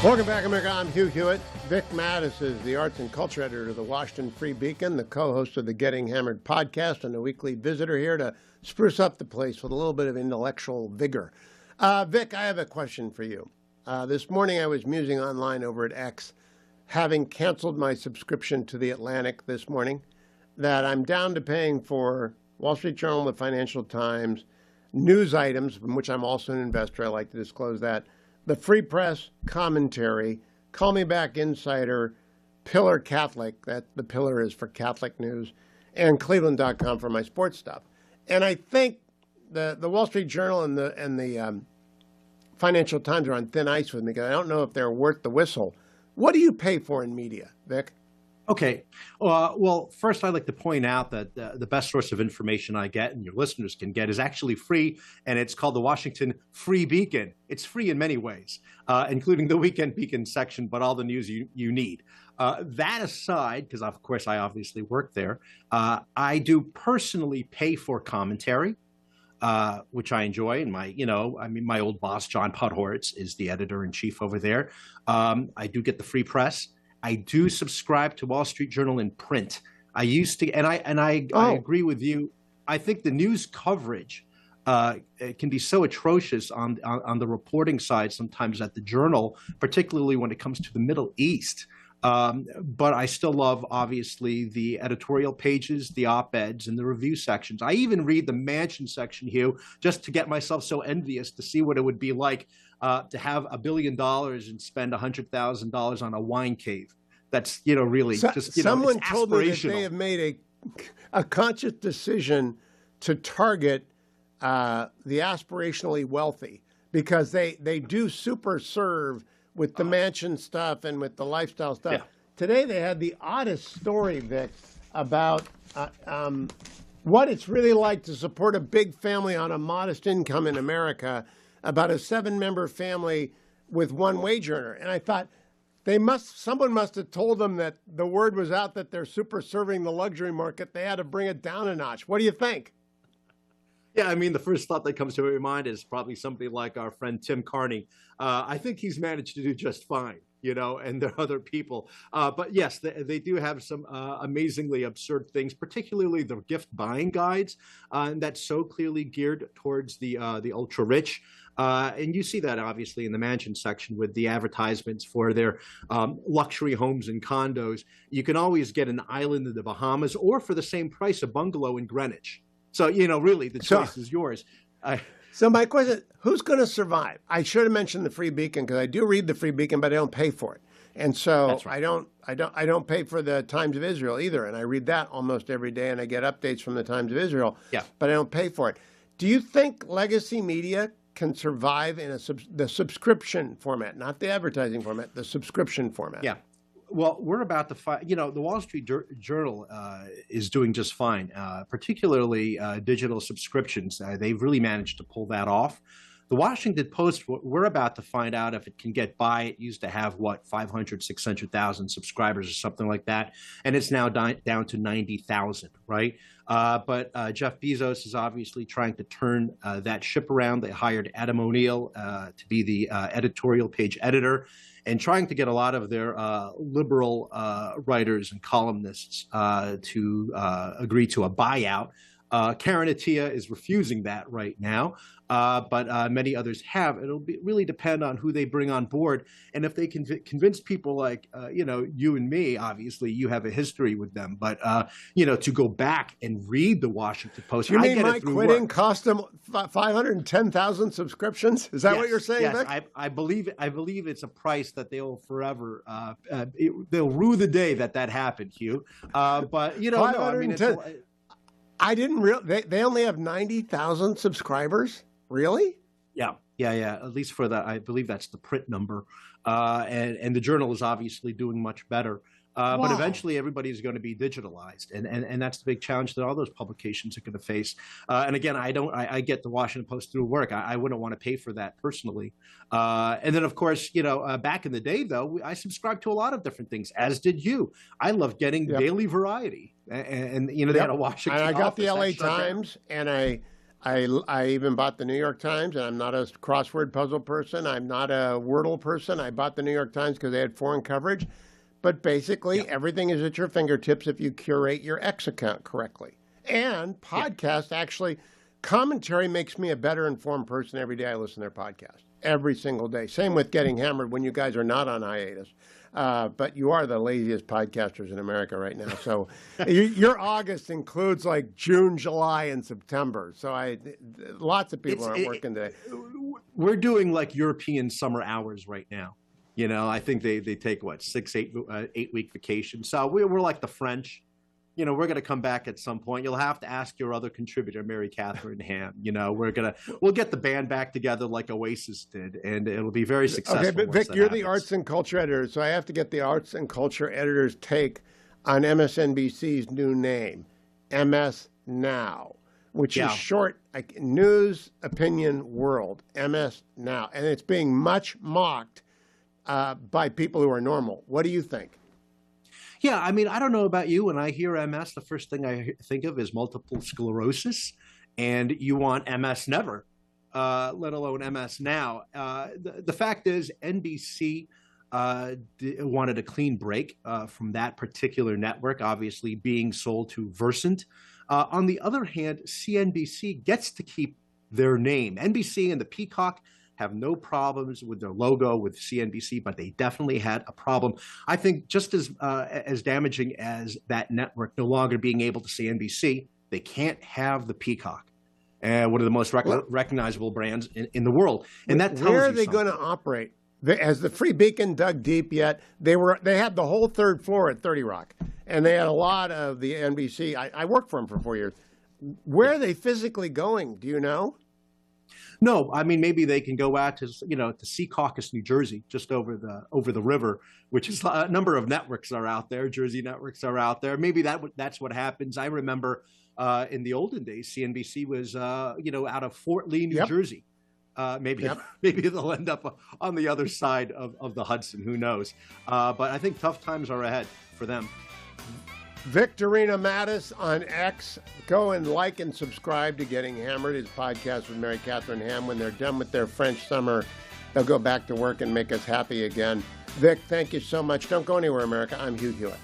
Welcome back, America. I'm Hugh Hewitt. Vic Mattis is the arts and culture editor of the Washington Free Beacon, the co-host of the Getting Hammered podcast, and a weekly visitor here to spruce up the place with a little bit of intellectual vigor. Vic, I have a question for you. This morning I was musing online over at X, having canceled my subscription to The Atlantic this morning, that I'm down to paying for Wall Street Journal, the Financial Times, news items, from which I'm also an investor. I like to disclose that. The Free Press, Commentary, Call Me Back Insider, Pillar Catholic, that the Pillar is for Catholic news, and Cleveland.com for my sports stuff. And I think the Wall Street Journal and the Financial Times are on thin ice with me because I don't know if they're worth the whistle. What do you pay for in media, Vic? Okay. Well, first, I'd like to point out that the best source of information I get and your listeners can get is actually free, and it's called the Washington Free Beacon. It's free in many ways, including the Weekend Beacon section, but all the news you need. That aside, because of course I obviously work there, I do personally pay for commentary, which I enjoy. And my old boss, John Podhoretz, is the editor-in-chief over there. I do get the Free Press. I do subscribe to Wall Street Journal in print. I used to, and I agree with you. I think the news coverage it can be so atrocious on the reporting side sometimes at the Journal, particularly when it comes to the Middle East. But I still love, obviously, the editorial pages, the op-eds, and the review sections. I even read the Mansion section, Hugh, just to get myself so envious to see what it would be like to have $1 billion and spend $100,000 on a wine cave. That's, really just, someone it's told me that aspirational. they have made a conscious decision to target the aspirationally wealthy because they do super serve with the mansion stuff and with the lifestyle stuff. Yeah. Today they had the oddest story, Vic, about what it's really like to support a big family on a modest income in America, about a 7-member family with one wage earner. And I thought someone must have told them that the word was out that they're super serving the luxury market. They had to bring it down a notch. What do you think? Yeah, I mean, the first thought that comes to my mind is probably somebody like our friend Tim Carney. I think he's managed to do just fine, and there are other people. But yes, they do have some amazingly absurd things, particularly the gift buying guides, and that's so clearly geared towards the ultra rich. And you see that obviously in the mansion section with the advertisements for their luxury homes and condos. You can always get an island in the Bahamas or for the same price, a bungalow in Greenwich. So, really, the choice is yours. So my question, who's going to survive? I should have mentioned the Free Beacon because I do read the Free Beacon, but I don't pay for it. And so That's right. I don't pay for the Times of Israel either. And I read that almost every day and I get updates from the Times of Israel, but I don't pay for it. Do you think legacy media can survive in the subscription format, not the advertising format, the subscription format? Yeah. Well, we're about to find, the Wall Street Journal is doing just fine, particularly digital subscriptions. They've really managed to pull that off. The Washington Post, we're about to find out if it can get by. It used to have, 500, 600,000 subscribers or something like that. And it's now down to 90,000, right? But Jeff Bezos is obviously trying to turn that ship around. They hired Adam O'Neill to be the editorial page editor and trying to get a lot of their liberal writers and columnists to agree to a buyout. Karen Attiah is refusing that right now, but many others have. It'll really depend on who they bring on board. And if they can convince people like, you and me, obviously you have a history with them, but, to go back and read the Washington Post. You mean my quitting cost them 510,000 subscriptions? Is that what you're saying, Yes, Vic? I believe it's a price that they'll forever, they'll rue the day that happened, Hugh. But, no, I mean, I didn't realize they only have 90,000 subscribers. Really? Yeah. At least for that, I believe that's the print number. And the Journal is obviously doing much better. But eventually everybody's going to be digitalized. And that's the big challenge that all those publications are going to face. And again, I get the Washington Post through work. I wouldn't want to pay for that personally. And then, of course, back in the day, though, I subscribed to a lot of different things, as did you. I love getting daily variety. And they had a Washington and I got office. the LA Times, and I I even bought the New York Times, and I'm not a crossword puzzle person. I'm not a Wordle person. I bought the New York Times because they had foreign coverage. But basically, everything is at your fingertips if you curate your X account correctly. And podcast, actually, commentary makes me a better informed person every day I listen to their podcast. Every single day. Same with Getting Hammered when you guys are not on hiatus. But you are the laziest podcasters in America right now. So your August includes like June, July, and September. So lots of people aren't working today. We're doing like European summer hours right now. You know, I think they take what, 8-week vacation. So we're like the French. You know, we're going to come back at some point. You'll have to ask your other contributor, Mary Catherine Ham. You know, we'll get the band back together like Oasis did, and it'll be very successful. Okay, but Vic, you're the arts and culture editor, so I have to get the arts and culture editor's take on MSNBC's new name, MS Now, which is short, like News Opinion World, MS Now, and it's being much mocked by people who are normal. What do you think? Yeah, I mean, I don't know about you. When I hear MS, the first thing I think of is multiple sclerosis, and you want MS never, let alone MS now. The fact is, NBC wanted a clean break from that particular network, obviously being sold to Versant. On the other hand, CNBC gets to keep their name. NBC and the Peacock have no problems with their logo with CNBC, but they definitely had a problem. I think just as damaging as that network no longer being able to say NBC, they can't have the Peacock, one of the most recognizable brands in the world. And that tells you where are they something. going to operate? Has the Free Beacon dug deep yet? They had the whole third floor at 30 Rock, and they had a lot of the NBC. I worked for them for 4 years. Where are they physically going? Do you know? No, I mean, maybe they can go out to, to Secaucus, New Jersey, just over the river, which is a number of networks are out there. Jersey networks are out there. Maybe that's what happens. I remember in the olden days, CNBC was, out of Fort Lee, New Jersey. Maybe they'll end up on the other side of the Hudson. Who knows? But I think tough times are ahead for them. Victorina Mattis on X. Go and like and subscribe to Getting Hammered, his podcast with Mary Catherine Ham. When they're done with their French summer, they'll go back to work and make us happy again. Vic, thank you so much. Don't go anywhere, America. I'm Hugh Hewitt.